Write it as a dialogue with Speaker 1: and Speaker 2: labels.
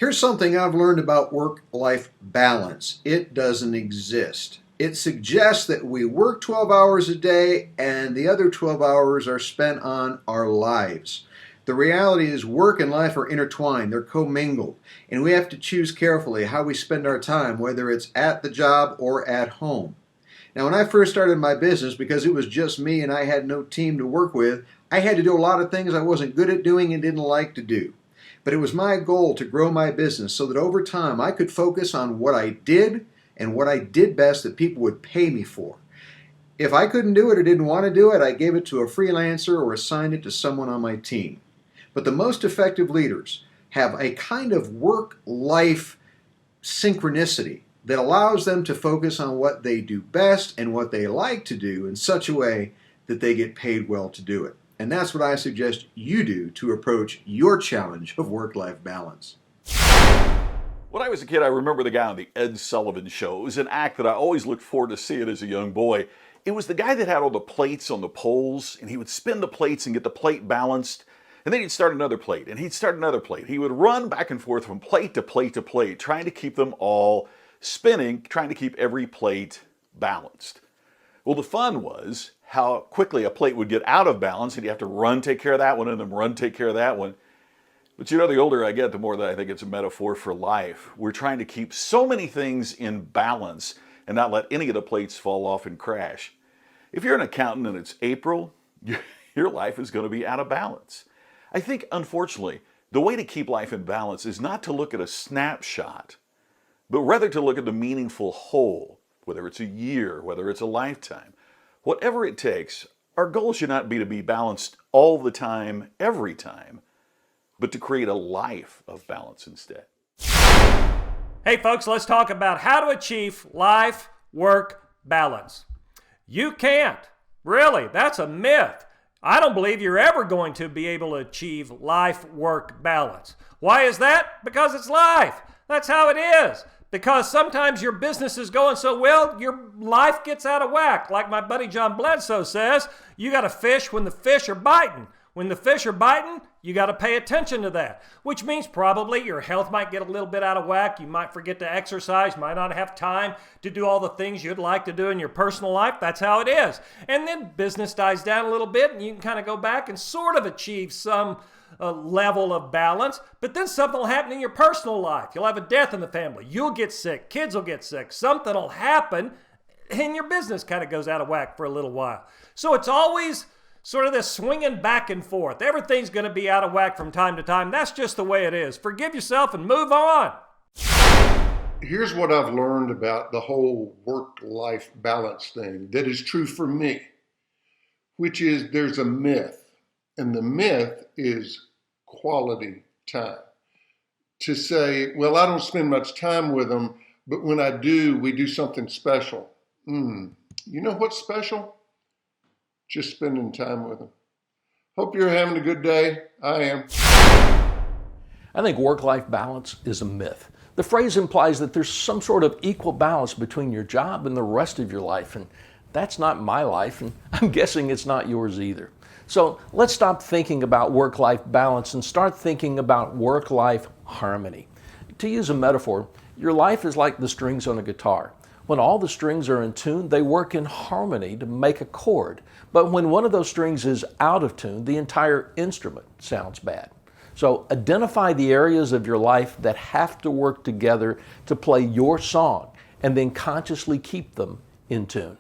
Speaker 1: Here's something I've learned about work-life balance. It doesn't exist. It suggests that we work 12 hours a day and the other 12 hours are spent on our lives. The reality is work and life are intertwined, they're commingled, and we have to choose carefully how we spend our time, whether it's at the job or at home. Now, when I first started my business, because it was just me and I had no team to work with, I had to do a lot of things I wasn't good at doing and didn't like to do. But it was my goal to grow my business so that over time I could focus on what I did and what I did best that people would pay me for. If I couldn't do it or didn't want to do it, I gave it to a freelancer or assigned it to someone on my team. But the most effective leaders have a kind of work-life synchronicity that allows them to focus on what they do best and what they like to do in such a way that they get paid well to do it. And that's what I suggest you do to approach your challenge of work-life balance.
Speaker 2: When I was a kid, I remember the guy on the Ed Sullivan Show. It was an act that I always looked forward to seeing as a young boy. It was the guy that had all the plates on the poles, and he would spin the plates and get the plate balanced, and then he'd start another plate, and he'd start another plate. He would run back and forth from plate to plate to plate, trying to keep them all spinning, trying to keep every plate balanced. Well, the fun was how quickly a plate would get out of balance, and you have to run, take care of that one, and then run, take care of that one. But you know, the older I get, the more that I think it's a metaphor for life. We're trying to keep so many things in balance and not let any of the plates fall off and crash. If you're an accountant and it's April, your life is going to be out of balance. I think, unfortunately, the way to keep life in balance is not to look at a snapshot, but rather to look at the meaningful whole, whether it's a year, whether it's a lifetime. Whatever it takes, our goal should not be to be balanced all the time, every time, but to create a life of balance instead.
Speaker 3: Hey folks, let's talk about how to achieve life-work balance. You can't. Really, that's a myth. I don't believe you're ever going to be able to achieve life-work balance. Why is that? Because it's life. That's how it is. Because sometimes your business is going so well, your life gets out of whack. Like my buddy John Bledsoe says, you got to fish when the fish are biting. When the fish are biting, you got to pay attention to that, which means probably your health might get a little bit out of whack. You might forget to exercise, might not have time to do all the things you'd like to do in your personal life. That's how it is. And then business dies down a little bit and you can kind of go back and sort of achieve some level of balance, but then something will happen in your personal life. You'll have a death in the family. You'll get sick. Kids will get sick. Something will happen and your business kind of goes out of whack for a little while. So it's always sort of this swinging back and forth. Everything's going to be out of whack from time to time. That's just the way it is. Forgive yourself and move on.
Speaker 4: Here's what I've learned about the whole work-life balance thing that is true for me, which is there's a myth. And the myth is quality time. To say, well, I don't spend much time with them, but when I do, we do something special. You know what's special? Just spending time with them. Hope you're having a good day. I am.
Speaker 5: I think work-life balance is a myth. The phrase implies that there's some sort of equal balance between your job and the rest of your life, and that's not my life, and I'm guessing it's not yours either. So let's stop thinking about work-life balance and start thinking about work-life harmony. To use a metaphor, your life is like the strings on a guitar. When all the strings are in tune, they work in harmony to make a chord. But when one of those strings is out of tune, the entire instrument sounds bad. So identify the areas of your life that have to work together to play your song, and then consciously keep them in tune.